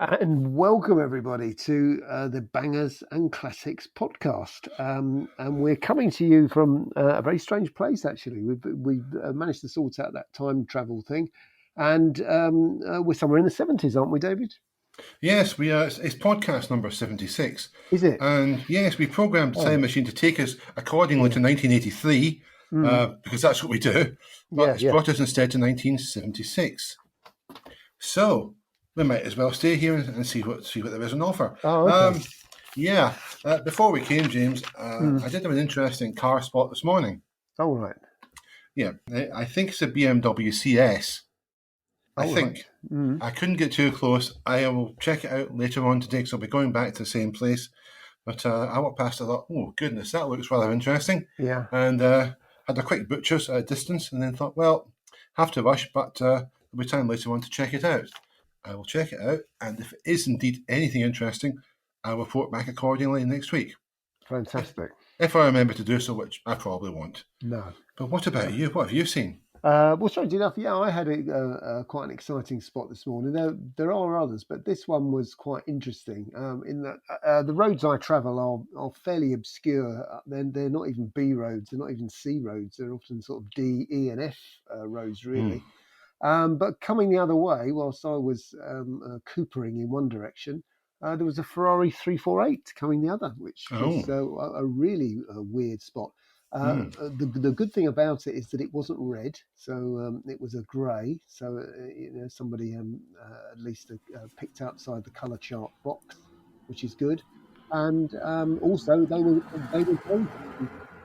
And welcome everybody to the Bangers and Classics podcast. And we're coming to you from a very strange place, actually. We've managed to sort out that time travel thing. And we're somewhere in the 70s, aren't we, David? Yes, we are. It's podcast number 76. Is it? And yes, we programmed the time machine to take us accordingly to 1983, because that's what we do. But it's brought us instead to 1976. So we might as well stay here and see what there is on offer. Oh, okay. Before we came, James, I did have an interesting car spot this morning. Oh, right. Yeah, I think it's a BMW CS. I think. Right. I couldn't get too close. I will check it out later on today because I'll be going back to the same place. But I walked past, I thought, oh, goodness, that looks rather interesting. Yeah. And had a quick butcher's at a distance and then thought, well, have to rush, but there'll be time later on to check it out. I will check it out, and if it is indeed anything interesting, I'll report back accordingly next week. Fantastic. If I remember to do so, which I probably won't. No. But what about you? What have you seen? Well, strangely enough, I had quite an exciting spot this morning. There are others, but this one was quite interesting in that the roads I travel are fairly obscure. They're not even B roads, they're not even C roads. They're often sort of D, E, and F roads, really. But coming the other way, whilst I was coopering in one direction, there was a Ferrari 348 coming the other, which was a really weird spot. The good thing about it is that it wasn't red, so it was a grey. So somebody at least picked outside the colour chart box, which is good. And also they were grey.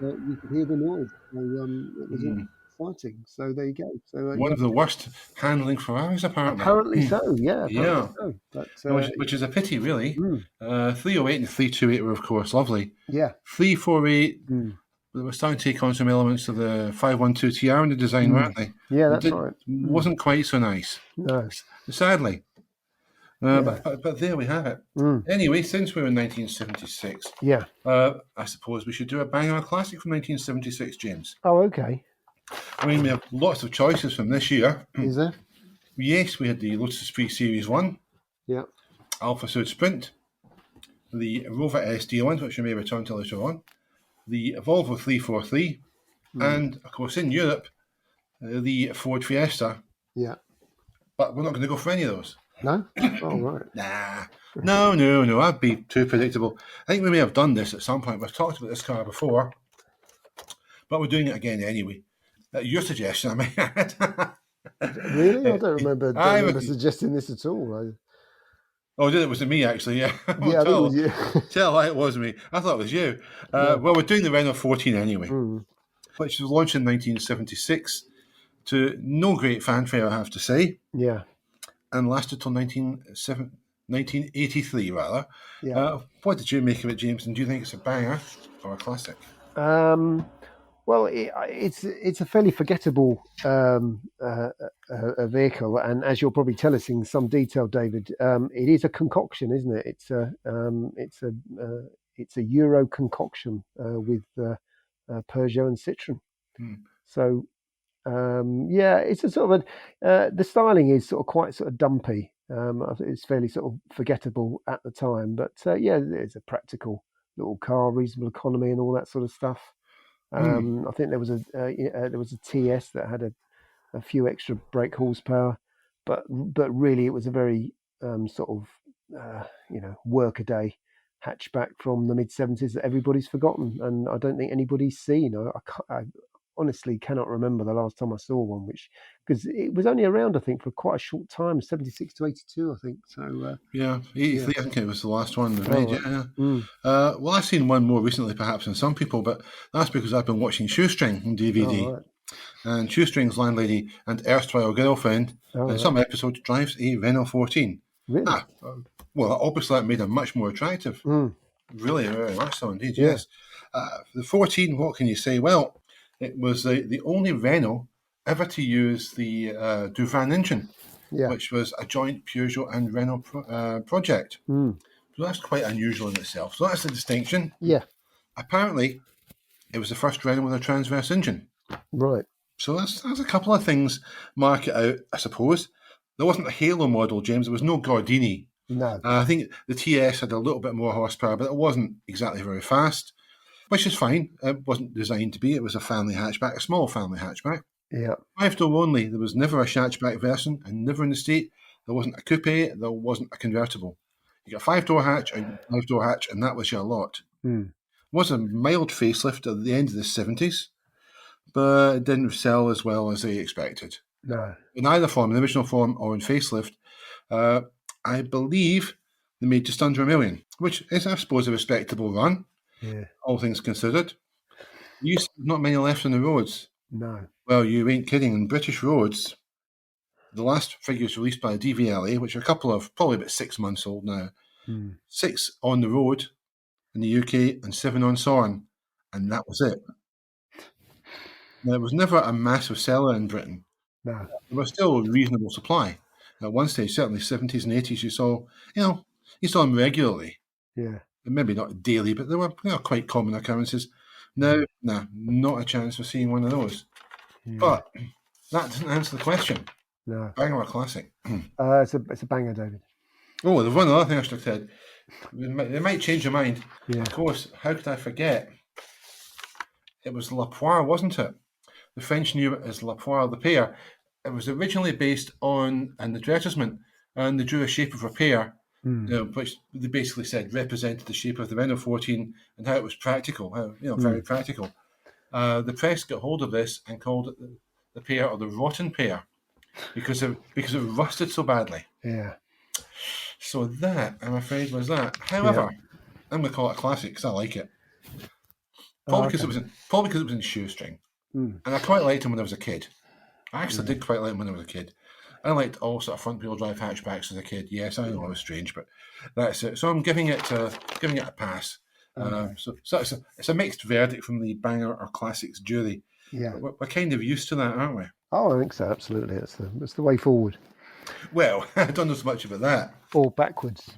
You could hear the noise, so it was exciting. So there you go. So one of the worst handling Ferraris, apparently. Apparently so, yeah. So. But, which is a pity, really. 308 and 328 were, of course, lovely. Yeah. 348. They were starting to take on some elements of the 512 TR in the design, weren't they? Yeah, that's right. Wasn't quite so nice. No. Sadly. But there we have it. Anyway, since we're in 1976, I suppose we should do a banger classic from 1976, James. Oh, okay. I mean, we have lots of choices from this year. Is there? Yes, we had the Lotus Esprit Series 1. Yeah. Alfa Sud Sprint. The Rover SD1, which we may return to later on. The Volvo 343, and of course in Europe, the Ford Fiesta. Yeah. But we're not going to go for any of those. No? Oh, right. No, that'd be too predictable. I think we may have done this at some point. We've talked about this car before, but we're doing it again anyway. Your suggestion, I may add. Really? I don't remember suggesting this at all. Oh, it was me, actually, yeah. Yeah, it was you. Tell why it was me. I thought it was you. Well, we're doing the Renault 14 anyway, which was launched in 1976 to no great fanfare, I have to say. Yeah. And lasted till 1983, rather. Yeah. What did you make of it, James? And do you think it's a banger or a classic? Well, it's a fairly forgettable a vehicle, and as you'll probably tell us in some detail, David, it is a concoction, isn't it? It's a Euro concoction with Peugeot and Citroën. So it's a sort of the styling is sort of quite sort of dumpy. It's fairly sort of forgettable at the time, but it's a practical little car, reasonable economy, and all that sort of stuff. I think there was a TS that had a few extra brake horsepower, but really it was a very sort of workaday hatchback from the mid-70s that everybody's forgotten, and I don't think anybody's seen. I honestly cannot remember the last time I saw one, because it was only around, I think, for quite a short time, 76 to 82, I think. So 83, I think it was the last one. Well, I've seen one more recently, perhaps, than some people, but that's because I've been watching Shoestring on DVD. Right. And Shoestring's landlady and erstwhile girlfriend in some episodes drives a Renault 14. Really? Well, obviously that made her much more attractive. Really, very much so indeed, yes. The 14, what can you say? Well, it was the only Renault ever to use the Duvin engine, which was a joint Peugeot and Renault project. So that's quite unusual in itself. So that's the distinction. Yeah. Apparently, it was the first Renault with a transverse engine. Right. So that's a couple of things mark it out, I suppose. There wasn't a Halo model, James. There was no Gordini No. I think the TS had a little bit more horsepower, but it wasn't exactly very fast, which is fine. It wasn't designed to be. It was a family hatchback, a small family hatchback. Yeah. 5-door only. There was never a hatchback version, and never in the state. There wasn't a coupe. There wasn't a convertible. You got a 5-door hatch, and 5-door hatch, and that was your lot. Mm. Was a mild facelift at the end of the 70s, but it didn't sell as well as they expected. No. In either form, in the original form or in facelift, I believe they made just under 1 million, which is, I suppose, a respectable run, Yeah. all things considered. Not many left on the roads. No. Well, you ain't kidding. On British roads, the last figures released by the DVLA, which are probably about 6 months old now, 6 on the road in the UK and 7 on Sorn, and that was it. Now, it was never a massive seller in Britain. No. There was still a reasonable supply. At one stage, certainly 70s and 80s, you saw them regularly. Yeah. Maybe not daily, but they were quite common occurrences. Now, not a chance of seeing one of those. Yeah. But that doesn't answer the question. No. Banger or classic? It's a banger, David. Oh, there's one other thing I should have said. They might change your mind. Yeah. Of course, how could I forget? It was La Poire, wasn't it? The French knew it as La Poire the pear. It was originally based on an advertisement, and they drew a shape of a pear, which they basically said represented the shape of the Renault 14 and how it was practical, very practical. The press got hold of this and called it the pear, or the rotten pear, because it rusted so badly. Yeah. So that, I'm afraid, was that. However, I'm going to call it a classic because I like it. Probably because it was in shoestring, and I quite liked them when I was a kid. I actually did quite like them when I was a kid. I liked all sort of front-wheel drive hatchbacks as a kid. Yes, I know I was strange, but that's it. So I'm giving it a pass. So it's a mixed verdict from the banger or classics jury. Yeah. But we're kind of used to that, aren't we? Oh, I think so. Absolutely, it's the way forward. Well, I don't know so much about that. Or backwards.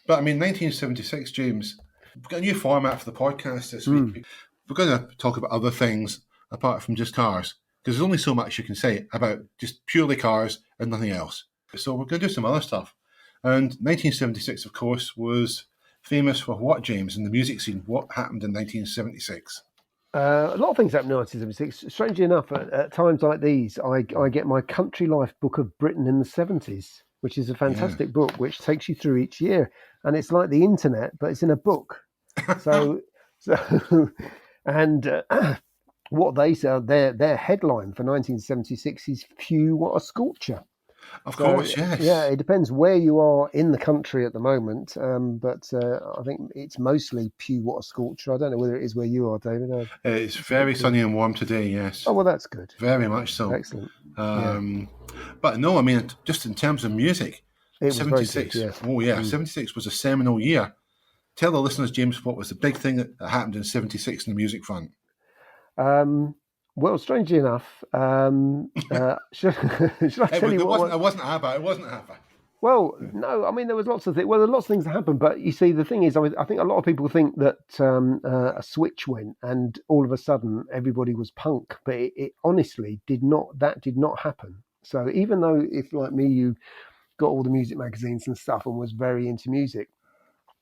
But I mean, 1976, James. We've got a new format for the podcast this week. We're going to talk about other things apart from just cars, because there's only so much you can say about just purely cars and nothing else. So we're going to do some other stuff. And 1976, of course, was famous for what, James, in the music scene? What happened in 1976? A lot of things happened in 1976. Strangely enough, at times like these, I get my Country Life Book of Britain in the 70s, which is a fantastic book which takes you through each year. And it's like the internet, but it's in a book. And what they say, their headline for 1976 is "Phew, what a scorcher." Of course, yes. Yeah, it depends where you are in the country at the moment, but I think it's mostly "Phew, what a scorcher." I don't know whether it is where you are, David. It's very sunny and warm today, yes. Oh, well, that's good. Very much so. Excellent. But no, I mean, just in terms of music, it 76. Was very good, 76 was a seminal year. Tell the listeners, James, what was the big thing that happened in 76 in the music front? Well, strangely enough, should I tell you what? It wasn't ABBA. Well, no, I mean, there was lots of things. Well, there were lots of things that happened, but you see, the thing is, I think a lot of people think that a switch went and all of a sudden everybody was punk, but it honestly did not. That did not happen. So even though, if like me, you got all the music magazines and stuff and was very into music,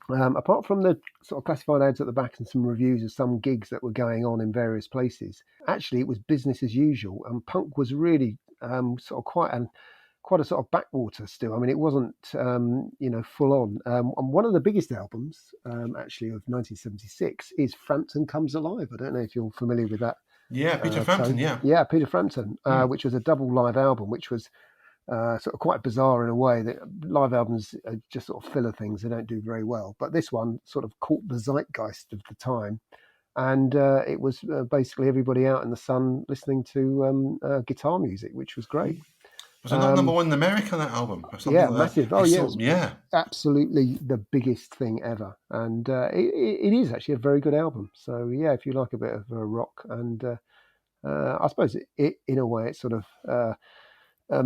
apart from the sort of classified ads at the back and some reviews of some gigs that were going on in various places, actually it was business as usual, and punk was really sort of quite a sort of backwater still. I mean, it wasn't full on. And one of the biggest albums actually of 1976 is Frampton Comes Alive. I don't know if you're familiar with that. Yeah, Peter Frampton. Yeah, Peter Frampton, which was a double live album, which was sort of quite bizarre in a way. That live albums are just sort of filler things; they don't do very well. But this one sort of caught the zeitgeist of the time, and it was basically everybody out in the sun listening to guitar music, which was great. Was it not number one in America, that album? Or something Yeah, like massive. That? Oh, yeah. Absolutely the biggest thing ever. And it is actually a very good album. So, yeah, if you like a bit of rock, and I suppose it in a way, it's sort of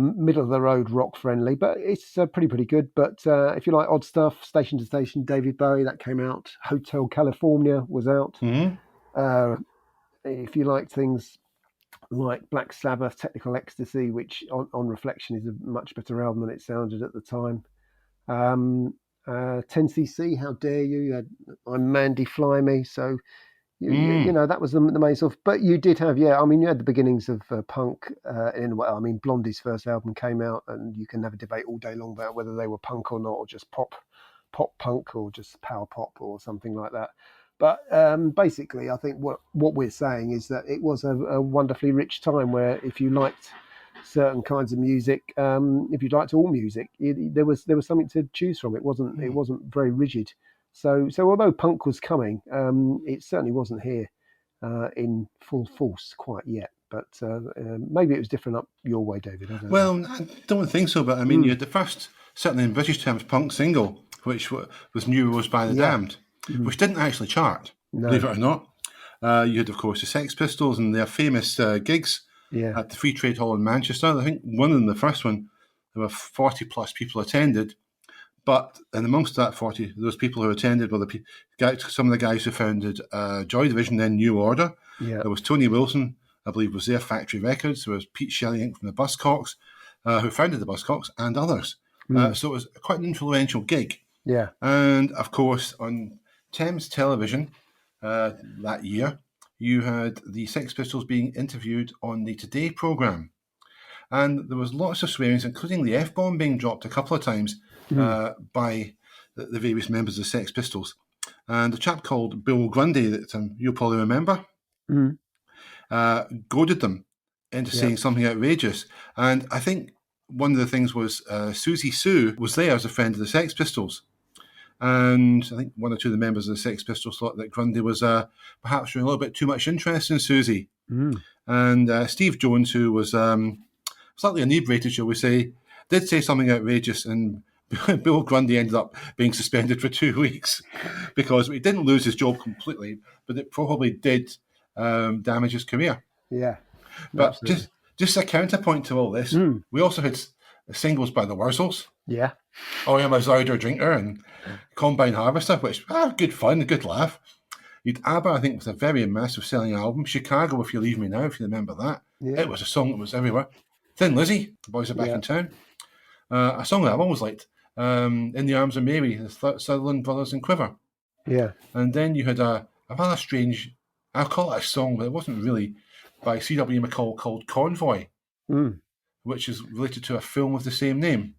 middle of the road rock friendly, but it's pretty good. But if you like odd stuff, Station to Station, David Bowie, that came out. Hotel California was out. If you like things like Black Sabbath, Technical Ecstasy, which on reflection is a much better album than it sounded at the time. 10cc, How Dare You had I'm Mandy Fly Me, so that was the main stuff. But you did have, I mean, you had the beginnings of punk. I mean, Blondie's first album came out, and you can have a debate all day long about whether they were punk or not, or just pop punk, or just power pop, or something like that. But basically, I think what we're saying is that it was a wonderfully rich time where, if you liked certain kinds of music, if you liked all music, there was something to choose from. It wasn't very rigid. So although punk was coming, it certainly wasn't here in full force quite yet. But maybe it was different up your way, David. I don't know. I don't think so, but I mean, you had the first, certainly in British terms, punk single, which was New Rose by the Damned, which didn't actually chart, believe it or not. You had, of course, the Sex Pistols and their famous gigs at the Free Trade Hall in Manchester. I think one of them, the first one, there were 40 plus people attended. But and amongst that 40, those people who attended were some of the guys who founded Joy Division, then New Order. Yeah. There was Tony Wilson, I believe, was there, Factory Records. There was Pete Shelley from the Buzzcocks, who founded the Buzzcocks, and others. So it was quite an influential gig. Yeah. And, of course, on Thames Television that year, you had the Sex Pistols being interviewed on the Today programme. And there was lots of swearings, including the F-bomb being dropped a couple of times by the various members of the Sex Pistols. And a chap called Bill Grundy, that you'll probably remember, goaded them into saying something outrageous. And I think one of the things was Susie Sue was there as a friend of the Sex Pistols. And I think one or two of the members of the Sex Pistols thought that Grundy was perhaps showing a little bit too much interest in Susie. And Steve Jones, who was slightly inebriated, shall we say, did say something outrageous, and Bill Grundy ended up being suspended for 2 weeks because he didn't lose his job completely, but it probably did damage his career. Yeah. But just a counterpoint to all this, we also had singles by the Wurzels. Yeah. I Am a Zyder Drinker and Combine Harvester, which good fun, a good laugh. You'd ABBA, I think, was a very massive selling album. Chicago, If You Leave Me Now, if you remember that. Yeah. It was a song that was everywhere. Thin Lizzy, The Boys Are Back in Town. A song that I've always liked, In the Arms of Mary, the Sutherland Brothers and Quiver. Yeah. And then you had a rather strange, I'll call it a song, but it wasn't really, by C.W. McCall, called Convoy, which is related to a film of the same name.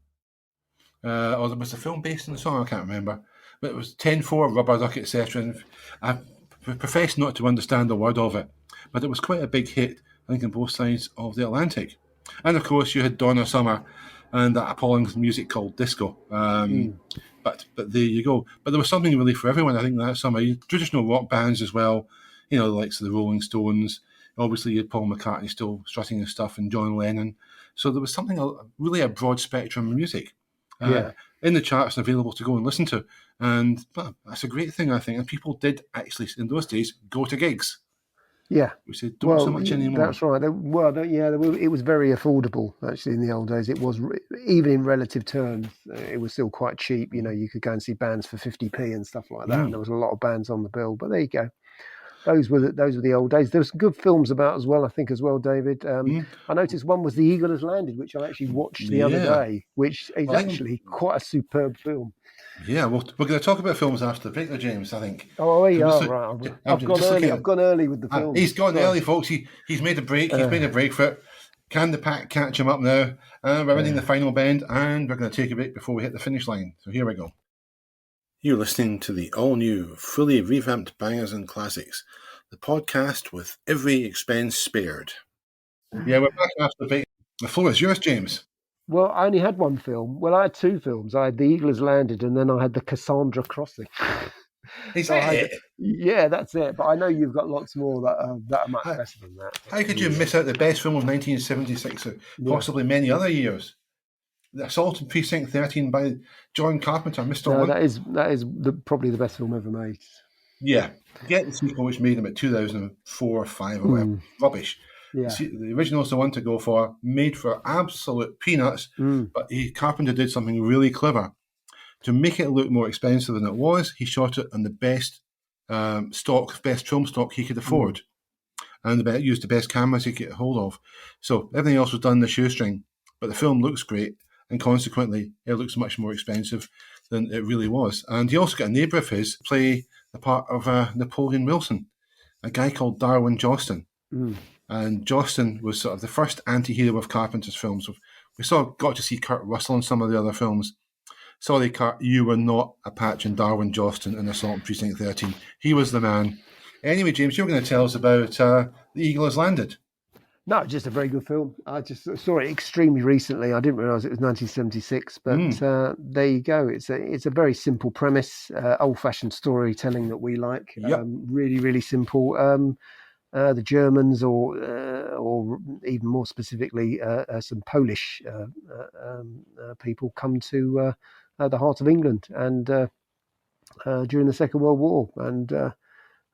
Or was the film based on the song? I can't remember. But it was 10-4, Rubber Duck, etc. And I profess not to understand a word of it. But it was quite a big hit, I think, on both sides of the Atlantic. And, of course, you had Donna Summer and that appalling music called disco. But there you go. But there was something really for everyone, I think, that summer. You had traditional rock bands as well, the likes of the Rolling Stones. Obviously, you had Paul McCartney still strutting his stuff, and John Lennon. So there was something, really a broad spectrum of music in the charts and available to go and listen to. And that's a great thing, I think. And people did actually, in those days, go to gigs. Yeah. We said, don't so much anymore. That's right. It was very affordable, actually, in the old days. It was, even in relative terms, it was still quite cheap. You could go and see bands for 50p and stuff like that. And there was a lot of bands on the bill. But there you go. Those were the old days. There were some good films about as well, I think, David. I noticed one was The Eagle Has Landed, which I actually watched the other day, which is actually quite a superb film. Yeah, well, we're going to talk about films after the break, though, James, I think. Oh, yeah, right. I've gone early with the film. He's gone early, folks. He's made a break. He's made a break for it. Can the pack catch him up now? We're hitting the final bend, and we're going to take a break before we hit the finish line. So here we go. You're listening to the all-new, fully revamped Bangers and Classics, the podcast with every expense spared. Yeah, we're back after the break. The floor is yours, James. Well, I only had one film. Well, I had two films. I had The Eagle Has Landed, and then I had The Cassandra Crossing. Is that it? Yeah, that's it. But I know you've got lots more that are much better than that. How could you miss out the best film of 1976 or possibly many other years? The Assault on Precinct 13 by John Carpenter, Mr. No, that is probably the best film ever made. Yeah. Get the sequel, which made him at 2004 or 5 or whatever. Rubbish. Yeah. The original is the one to go for, made for absolute peanuts, but Carpenter did something really clever. To make it look more expensive than it was, he shot it on the best best film stock he could afford, and used the best cameras he could get hold of. So everything else was done in the shoestring, but the film looks great. and consequently it looks much more expensive than it really was. And he also got a neighbour of his play the part of Napoleon Wilson, a guy called Darwin Joston. And Joston was sort of the first anti-hero of Carpenter's films. We got to see Kurt Russell in some of the other films. Sorry, Kurt, you were not a patch in Darwin Joston in Assault on Precinct 13. He was the man. Anyway, James, you were going to tell us about The Eagle Has Landed. No, just a very good film. I just saw it extremely recently. I didn't realise it was 1976, but there you go. It's a very simple premise, old-fashioned storytelling that we like. Yep. Really, really simple. The Germans, or even more specifically, some Polish people come to the heart of England, and during the Second World War, and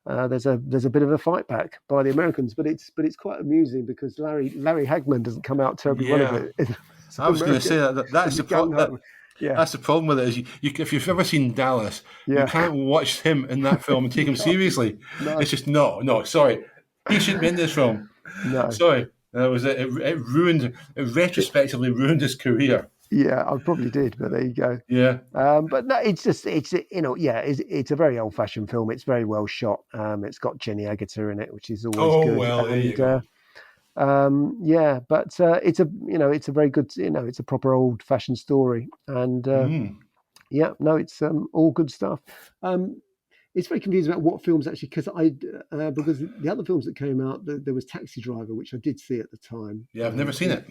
there's a bit of a fight back by the Americans, but it's quite amusing because Larry Hagman doesn't come out terribly well of it. I was going to say that's the problem. Yeah. That's the problem with it. Is if you've ever seen Dallas, you can't watch him in that film and take him seriously. No. It's just no. Sorry, he shouldn't be in this film. No, sorry. It retrospectively ruined his career. Yeah, I probably did, but there you go. Yeah. But no, it's a very old-fashioned film. It's very well shot. It's got Jenny Agutter in it, which is always good. Well, there you go. But it's a very good, it's a proper old-fashioned story, and it's all good stuff. It's very confusing about what films actually, because the other films that came out, there was Taxi Driver, which I did see at the time. Yeah, I've never seen it.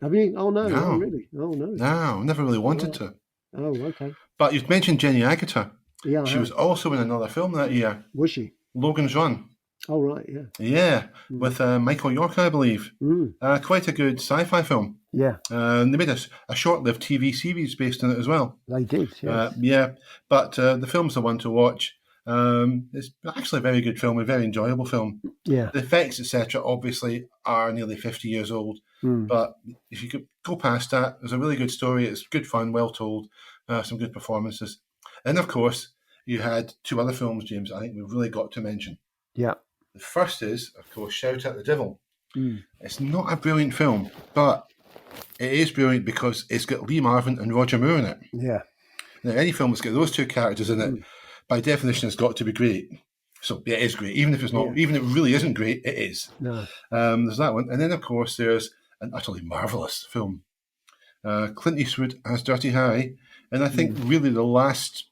Have you? Oh no, no. Oh, really? Oh no. No, never really wanted to. Oh, okay. But you've mentioned Jenny Agutter. Yeah, she was also in another film that year. Was she? Logan's Run. Oh right, yeah. Yeah, with Michael York, I believe. Quite a good sci-fi film. Yeah. They made a short-lived TV series based on it as well. They did, yes. But the film's the one to watch. It's actually a very good film, a very enjoyable film. Yeah. The effects, etc., obviously are nearly 50 years old. But if you could go past that, there's a really good story. It's good fun, well told, some good performances. And of course, you had two other films, James, I think we've really got to mention. Yeah. The first is, of course, Shout at the Devil. It's not a brilliant film, but it is brilliant because it's got Lee Marvin and Roger Moore in it. Yeah. Now, any film that's got those two characters in it, by definition, has got to be great. So yeah, it is great. Even if it's not, even if it really isn't great, it is. No. There's that one, and then of course there's an utterly marvelous film, Clint Eastwood as Dirty Harry, and I think really the last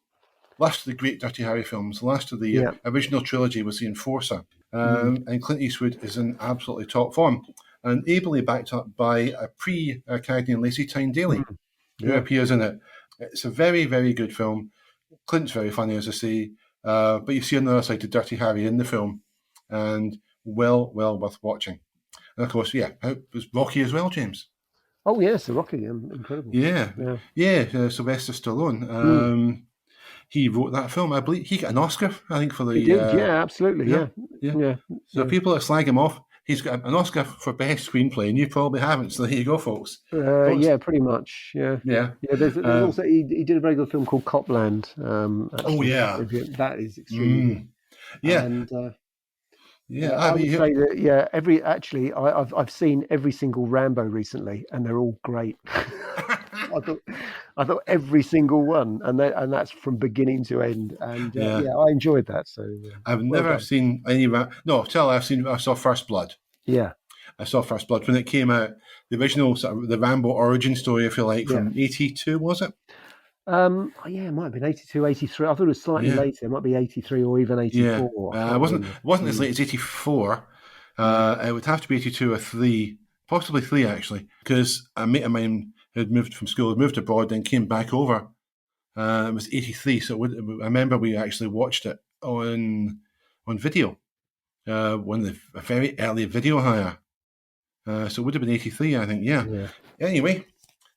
of the great Dirty Harry films, the last of the original trilogy was The Enforcer, and Clint Eastwood is in absolutely top form, and ably backed up by a pre-character named Lacey Tyne-Daly, who appears in it. It's a very, very good film. Clint's very funny, as I say, but you see another side to Dirty Harry in the film, and well worth watching. And of course, it was Rocky as well, James. Oh yes, the Rocky, incredible. Yeah. Sylvester Stallone. He wrote that film. I believe he got an Oscar, I think, for the... He did, absolutely, yeah. So people that slag him off, he's got an Oscar for Best Screenplay, and you probably haven't, so there you go, folks. Yeah, pretty much, yeah. There's also, he did a very good film called Copland. That is extremely good. And, I would say that, I've seen every single Rambo recently, and they're all great. I thought every single one, and that's from beginning to end, and I enjoyed that. So I've never seen any. I saw First Blood. Yeah, I saw First Blood when it came out. The original sort of the Rambo origin story, if you like, from 82, was it? It might have been 82, 83. I thought it was slightly later. It might be 83 or even 84. It wasn't as late as 84. It would have to be 82 or 3, possibly 3 actually, because a mate of mine had moved from school, had moved abroad, then came back over. It was 83, so I remember we actually watched it on video, one of the very early video hire. So it would have been 83, I think. Yeah. Anyway.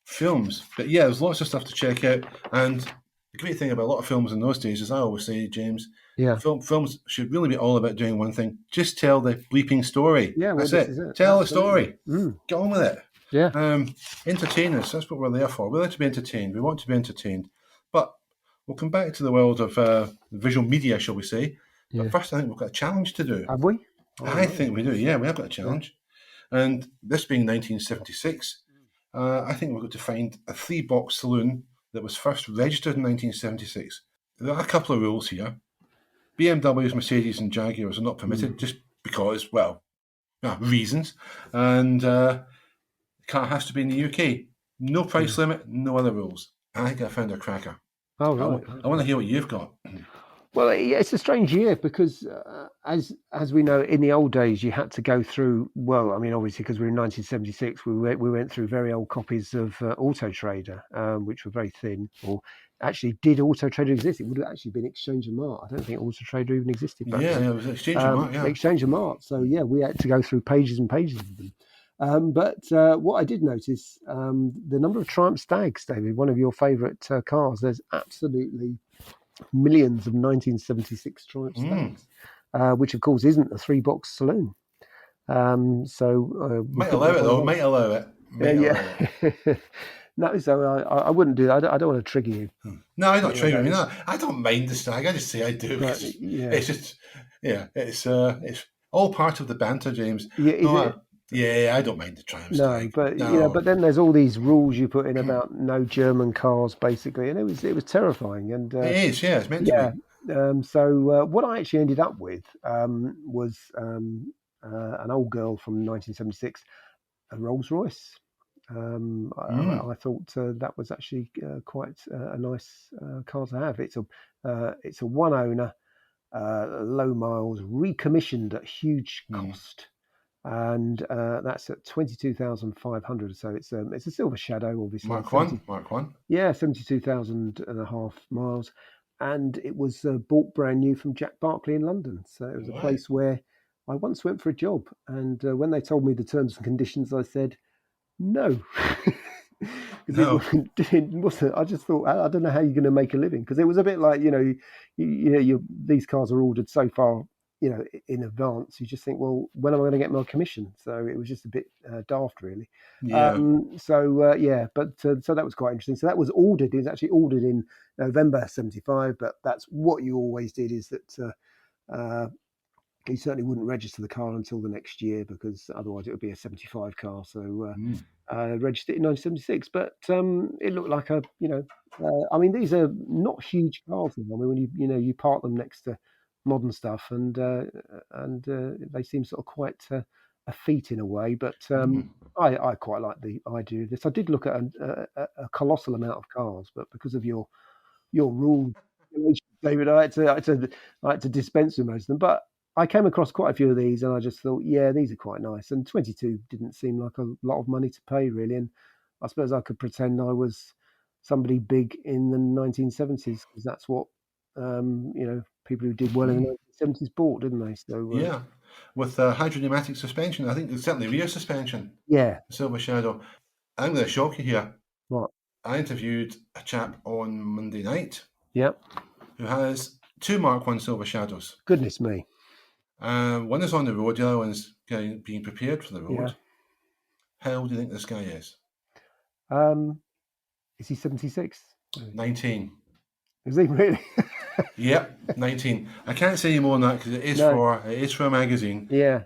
Films, but there's lots of stuff to check out, and the great thing about a lot of films in those days, as I always say, James, films should really be all about doing one thing: just tell the bleeping story. That's it. Tell the story. Get on with it. Entertain us. That's what we're there for. We're there to be entertained. We want to be entertained, but we'll come back to the world of visual media, shall we say? But first, I think we've got a challenge to do. Have we? I think we do. Yeah, we have got a challenge, and this being 1976. I think we're going to find a 3-box saloon that was first registered in 1976. There are a couple of rules here. BMWs, Mercedes and Jaguars are not permitted just because, well, reasons. And the car has to be in the UK. No price limit, no other rules. I think I found a cracker. Oh, right. I want to hear what you've got. Well, yeah, it's a strange year because, as we know, in the old days, you had to go through. Well, I mean, obviously, because we're in 1976, we went through very old copies of Auto Trader, which were very thin. Or actually, did Auto Trader exist? It would have actually been Exchange and Mart. I don't think Auto Trader even existed back then. Yeah, it was Exchange and Mart, yeah. Exchange and Mart. So yeah, we had to go through pages and pages of them. But what I did notice, the number of Triumph Stags, David, one of your favourite cars. There's absolutely millions of 1976 Triumph Stags, which of course isn't a 3-box saloon. Might allow it though. Might allow it. Yeah. No, so I wouldn't do that. I don't want to trigger you. No, I'm not triggering you. No, I don't mind the Stag. I just say I do. But, yeah. It's just, it's all part of the banter, James. Yeah, yeah, I don't mind the Triumph Stag. But then there's all these rules you put in about no German cars, basically, and it was terrifying. And it is, yeah, it's meant to be. So what I actually ended up with was an old girl from 1976, a Rolls Royce. I thought that was actually quite a nice car to have. It's a one owner, low miles, recommissioned at huge cost. And that's at 22,500. So it's a Silver Shadow, obviously. Mark 1. Yeah, 72,500 miles, and it was bought brand new from Jack Barclay in London. So it was a place where I once went for a job, and when they told me the terms and conditions, I said no. No. It wasn't. I just thought, I don't know how you're going to make a living, because it was a bit like, these cars are ordered so far, in advance. You just think, well, when am I going to get my commission? So it was just a bit daft, really. Yeah. So that was quite interesting. So that was ordered. It was actually ordered in November '75. But that's what you always did, is that you certainly wouldn't register the car until the next year, because otherwise it would be a '75 car. So registered in 1976. But it looked like I mean, these are not huge cars. I mean, when you park them next to modern stuff, and they seem sort of quite a feat in a way. But I quite like the idea of this. I did look at a colossal amount of cars, but because of your rule, David, I had to dispense with most of them. But I came across quite a few of these, and I just thought, yeah, these are quite nice. And 22 didn't seem like a lot of money to pay, really. And I suppose I could pretend I was somebody big in the 1970s, because that's what people who did well in the 1970s bought, didn't they? So yeah, with hydropneumatic suspension. I think it's certainly rear suspension. Yeah, Silver Shadow. I'm going to shock you here. What? I interviewed a chap on Monday night. Yep. Who has 2 Mark 1 Silver Shadows. Goodness me. One is on the road, the other one's being prepared for the road. Yeah. How old do you think this guy is? Is he 76? 19. Is he really? Yep, 19. I can't say any more than that, because it is for a magazine. Yeah.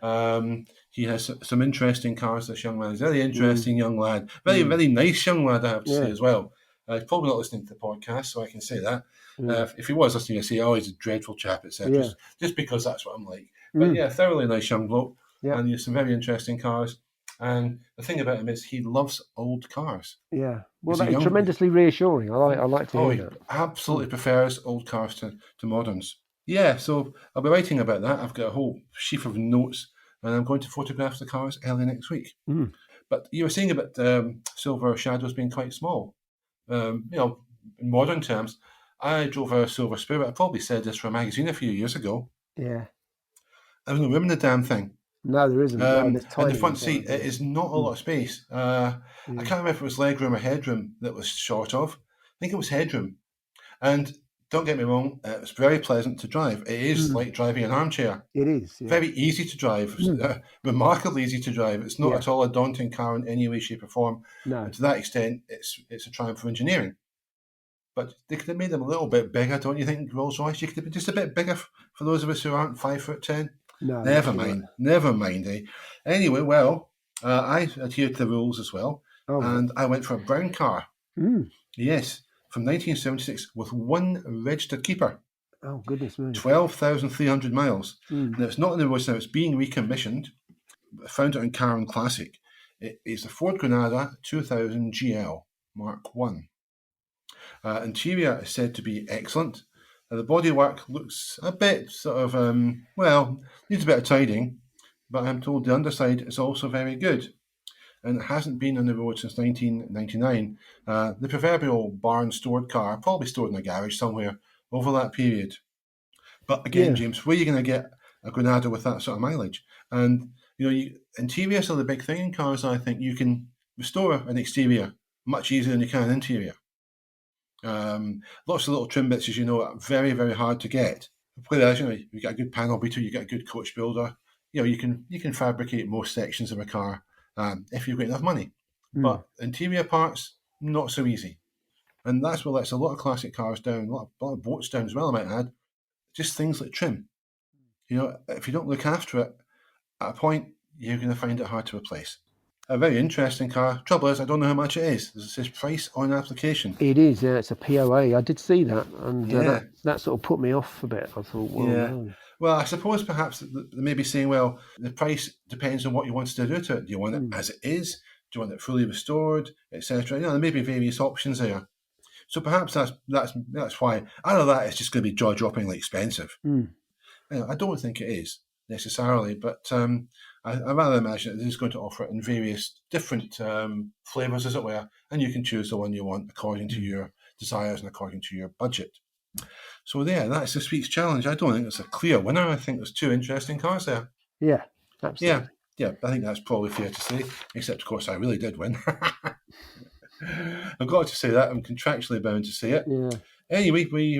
He has some interesting cars, this young man. He's a very interesting young lad. Very, very nice young lad, I have to say, as well. He's probably not listening to the podcast, so I can say that. If he was listening, I'd say, oh, he's a dreadful chap, etc. Just because that's what I'm like. But yeah, thoroughly nice young bloke. Yeah. And he has some very interesting cars. And the thing about him is he loves old cars. Yeah. Well, that is tremendously reassuring. I like to hear that. He absolutely prefers old cars to moderns. Yeah, so I'll be writing about that. I've got a whole sheaf of notes, and I'm going to photograph the cars early next week. But you were saying about Silver Shadows being quite small. In modern terms, I drove a Silver Spirit. I probably said this for a magazine a few years ago. Yeah. There's no room in the damn thing. No, there isn't. And the front seat, it is not a lot of space. I can't remember if it was legroom or headroom that was short of. I think it was headroom. And don't get me wrong, it was very pleasant to drive. It is like driving an armchair. It is. Yeah. Very easy to drive. Remarkably easy to drive. It's not at all a daunting car in any way, shape or form. No. And to that extent, it's a triumph for engineering. But they could have made them a little bit bigger, don't you think, Rolls-Royce? You could have been just a bit bigger for those of us who aren't 5'10". No, never mind. Eh? Anyway, well, I adhere to the rules as well. Oh, right. and I went for a brown car. Mm. Yes, from 1976 with one registered keeper, Oh, goodness me. 12,300 miles. Mm. Now, it's not in the roads now, it's being recommissioned. I found it in Car and Classic. It is a Ford Granada 2000 GL Mark 1. Interior is said to be excellent. The bodywork looks a bit sort of, needs a bit of tidying, but I'm told the underside is also very good. And it hasn't been on the road since 1999. The proverbial barn stored car, probably stored in a garage somewhere over that period. But again, Yeah. James, where are you going to get a Granada with that sort of mileage? And interiors are the big thing in cars. I think you can restore an exterior much easier than you can an interior. Lots of little trim bits, as you know, are very, very hard to get. Whereas, you get a good panel beater, you get a good coach builder. You can fabricate most sections of a car if you've got enough money. Mm. But interior parts, not so easy. And that's what lets a lot of classic cars down, a lot of boats down as well, I might add. Just things like trim. If you don't look after it, at a point, you're going to find it hard to replace. A very interesting car. Trouble is, I don't know how much it is. It says price on application. It is, yeah. It's a POA. I did see that, and Yeah. that sort of put me off a bit. I thought, well, Yeah. no. Well, I suppose perhaps they may be saying, well, the price depends on what you want to do to it. Do you want it as it is? Do you want it fully restored, etc.? There may be various options there. So perhaps that's why. Either that it's just going to be jaw-droppingly expensive. Mm. I don't think it is necessarily, but I rather imagine it is going to offer it in various different flavours, as it were, and you can choose the one you want according to your desires and according to your budget. So there, that's this week's challenge. I don't think it's a clear winner. I think there's two interesting cars there. Yeah, absolutely. Yeah, I think that's probably fair to say, except, of course, I really did win. I've got to say that. I'm contractually bound to say it. Yeah. Anyway, we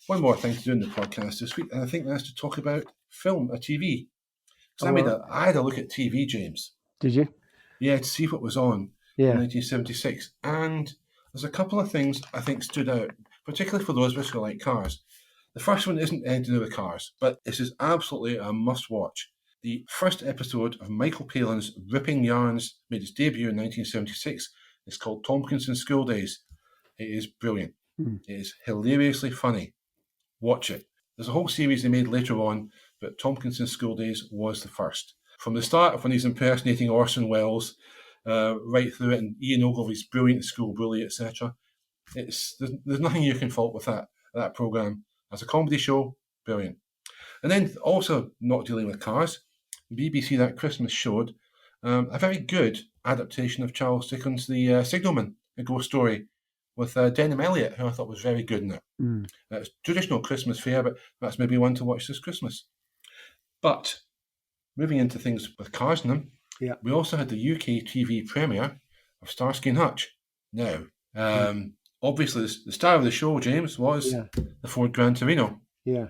one more thing to do in the podcast this week, and I think that's to talk about film, a TV. Because I had a look at TV, James. Did you? Yeah, to see what was on in Yeah. 1976. And there's a couple of things I think stood out, particularly for those of us who like cars. The first one isn't anything to do with cars, but this is absolutely a must-watch. The first episode of Michael Palin's Ripping Yarns made its debut in 1976. It's called Tompkinson's School Days. It is brilliant. Mm. It is hilariously funny. Watch it. There's a whole series they made later on, but Tompkinson's School Days was the first. From the start of when he's impersonating Orson Welles, right through it, and Ian Ogilvy's brilliant school bully, etc. There's nothing you can fault with that programme. As a comedy show, brilliant. And then also not dealing with cars, the BBC that Christmas showed a very good adaptation of Charles Dickens' The Signalman, a ghost story, with Denham Elliott, who I thought was very good in it. Mm. It's traditional Christmas fare, but that's maybe one to watch this Christmas. But moving into things with cars in them, we also had the UK TV premiere of Starsky and Hutch. Now, obviously, the star of the show, James, was the Ford Gran Torino. Yeah.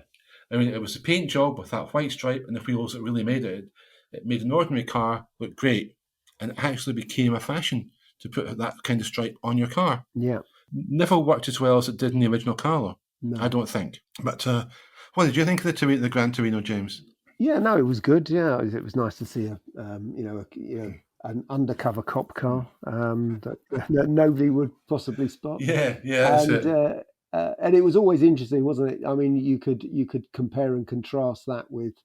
I mean, it was a paint job with that white stripe and the wheels that really made it. It made an ordinary car look great, and it actually became a fashion to put that kind of stripe on your car. Yeah. Never worked as well as it did in the original car, though. No. I don't think. But what did you think of the Gran Torino, James? Yeah, no, it was good. Yeah, it was nice to see an undercover cop car that nobody would possibly spot. Yeah, that's it. And it was always interesting, wasn't it? I mean, you could compare and contrast that with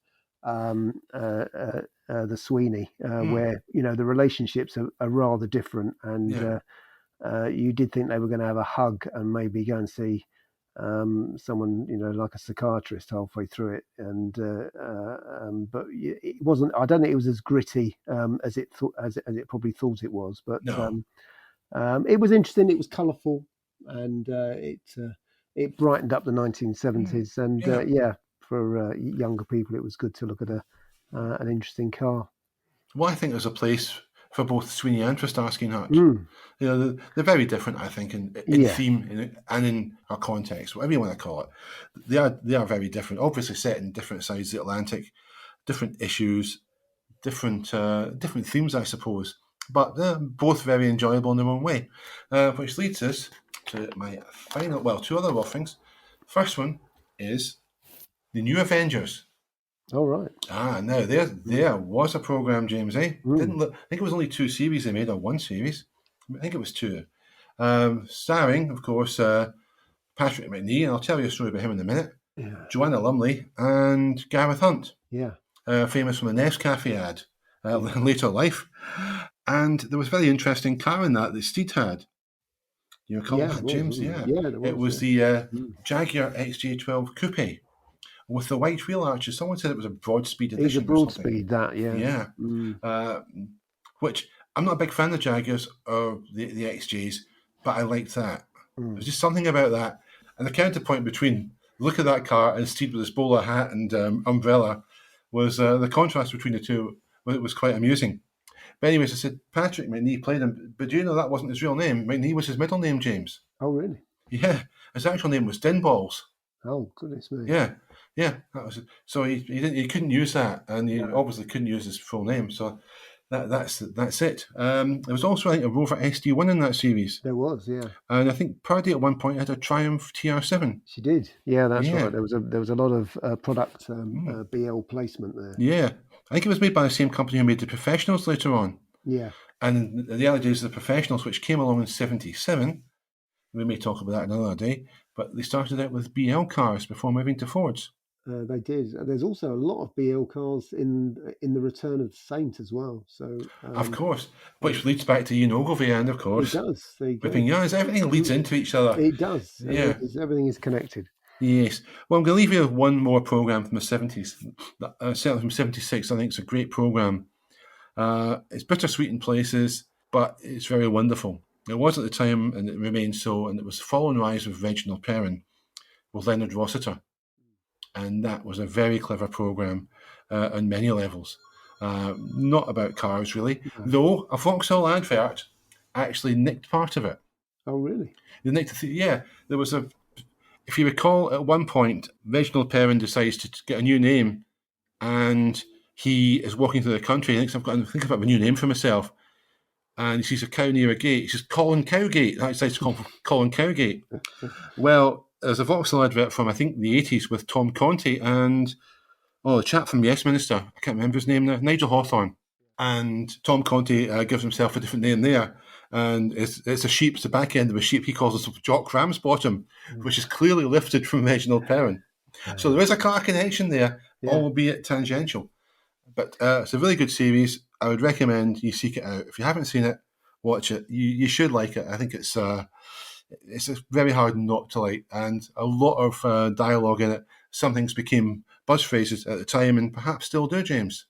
the Sweeney, where the relationships are rather different, and you did think they were going to have a hug and maybe go and see someone like a psychiatrist halfway through it, and but it wasn't. I don't think it was as gritty as it probably thought it was, but it was interesting. It was colourful, and it brightened up the 1970s, and for younger people, it was good to look at an interesting car. Well, I think there's a place for both Sweeney and for Starsky and Hutch. They're very different, I think, in theme and in our context, whatever you want to call it. They are very different. Obviously, set in different sides of the Atlantic, different issues, different themes, I suppose. But they're both very enjoyable in their own way, which leads us to my final, two other offerings. First one is the New Avengers. Oh, right. Now there was a program, James, I think it was only 2 series they made, or 1 series. I think it was 2. Starring, of course, Patrick McNee, and I'll tell you a story about him in a minute. Yeah. Joanna Lumley and Gareth Hunt, Yeah. famous from the Nescafe ad later life. And there was a very interesting car in that Steed had. You recall Yeah, that, it was, James? wasn't Yeah. it? Yeah, it It was yeah. the Jaguar XJ12 Coupe with the white wheel arches. Someone said it was a broad-speed It's a edition or broad something. speed, that, yeah. Yeah. Which I'm not a big fan of the Jaguars or the XJs, but I liked that. There's just something about that. And the counterpoint between look at that car and Steed with his bowler hat and umbrella was the contrast between the two. It was quite amusing. But anyways, I said Patrick McNee played him, but do you know that wasn't his real name? McNee was his middle name, James. Oh, really? Yeah, his actual name was Dinballs. Oh, goodness me. Yeah, that was it. So he couldn't use that, and he obviously couldn't use his full name. So that's it. There was also, I think, a Rover SD1 in that series. There was, yeah. And I think Purdy at one point had a Triumph TR7. She did. Yeah, that's right. There was a lot of product BL placement there. Yeah, I think it was made by the same company who made the Professionals later on. Yeah. And in the early days of the Professionals, which came along in '77, we may talk about that another day, but they started out with BL cars before moving to Fords. They did. There's also a lot of BL cars in the Return of the Saint as well. So of course, which leads back to Ian Ogilvy, and of course, it does. Everything leads into each other. It does. Yeah, everything is connected. Yes. Well, I'm going to leave you with one more program from the '70s, certainly from '76. I think it's a great program. It's bittersweet in places, but it's very wonderful. It was at the time, and it remains so, and it was the Fall and Rise of Reginald Perrin with Leonard Rossiter. And that was a very clever program on many levels. Not about cars, really, though a Vauxhall advert actually nicked part of it. Oh, really? They nicked there was a... If you recall, at one point, Reginald Perrin decides to get a new name, and he is walking through the country and thinks, I've got to think about a new name for myself. And he sees a cow near a gate. He says, Colin Cowgate. That decides to call Colin Cowgate. Well, there's a Vauxhall advert from, I think, the 80s with Tom Conti and, the chap from Yes Minister. I can't remember his name now. Nigel Hawthorne. And Tom Conti gives himself a different name there. And it's a sheep. It's the back end of a sheep. He calls it Jock Ramsbottom, which is clearly lifted from Reginald Perrin. So there is a car connection there, albeit tangential. But it's a really good series. I would recommend you seek it out. If you haven't seen it, watch it. You should like it. I think it's very hard not to like, and a lot of dialogue in it. Some things became buzz phrases at the time, and perhaps still do, James.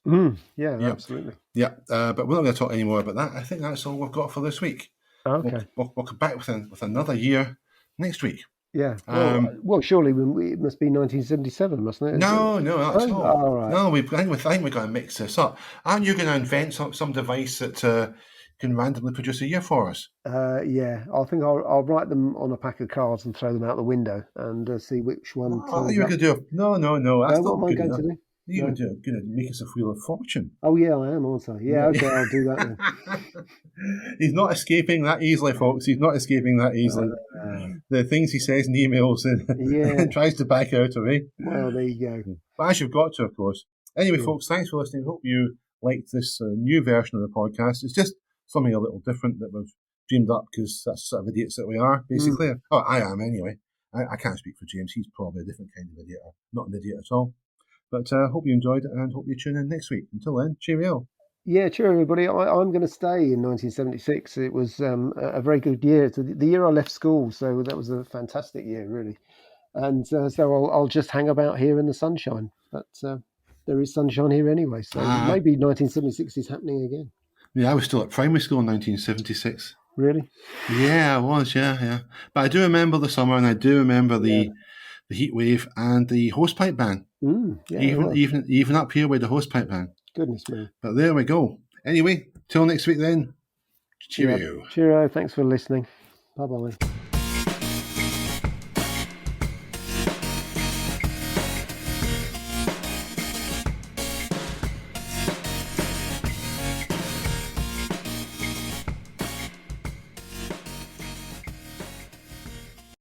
Yeah, absolutely. Yeah, but we're not going to talk any more about that. I think that's all we've got for this week. Okay. We'll come back with another year next week. Yeah. Well, surely it must be 1977, mustn't it? No, that's all. All right. No, I think we're going to mix this up. Aren't you going to invent some device that can randomly produce a year for us? Yeah. I think I'll write them on a pack of cards and throw them out the window and see which one. You were going to do no. That's what am I going to do? You were going to make us a wheel of fortune. Oh, yeah, I am, aren't I? Yeah, okay, I'll do that then. He's not escaping that easily, folks. He's not escaping that easily. The things he says in emails and tries to back out of, Well, there you go. But as you've got to, of course. Anyway, folks, thanks for listening. Hope you liked this new version of the podcast. It's just something a little different that we've dreamed up because that's the sort of idiots that we are, basically. Oh, I am, anyway. I can't speak for James. He's probably a different kind of idiot, or not an idiot at all. But hope you enjoyed it and hope you tune in next week. Until then, cheerio. Yeah, cheerio, everybody. I'm going to stay in 1976. It was a very good year. It's the year I left school, so that was a fantastic year, really. And so I'll just hang about here in the sunshine. But there is sunshine here anyway, so maybe 1976 is happening again. Yeah, I was still at primary school in 1976. Really? Yeah, I was, yeah. But I do remember the summer, and I do remember the heat wave and the hosepipe ban. Even up here with the hosepipe ban. Goodness me. But there we go. Anyway, till next week then. Cheerio. Cheerio. Thanks for listening. Bye-bye.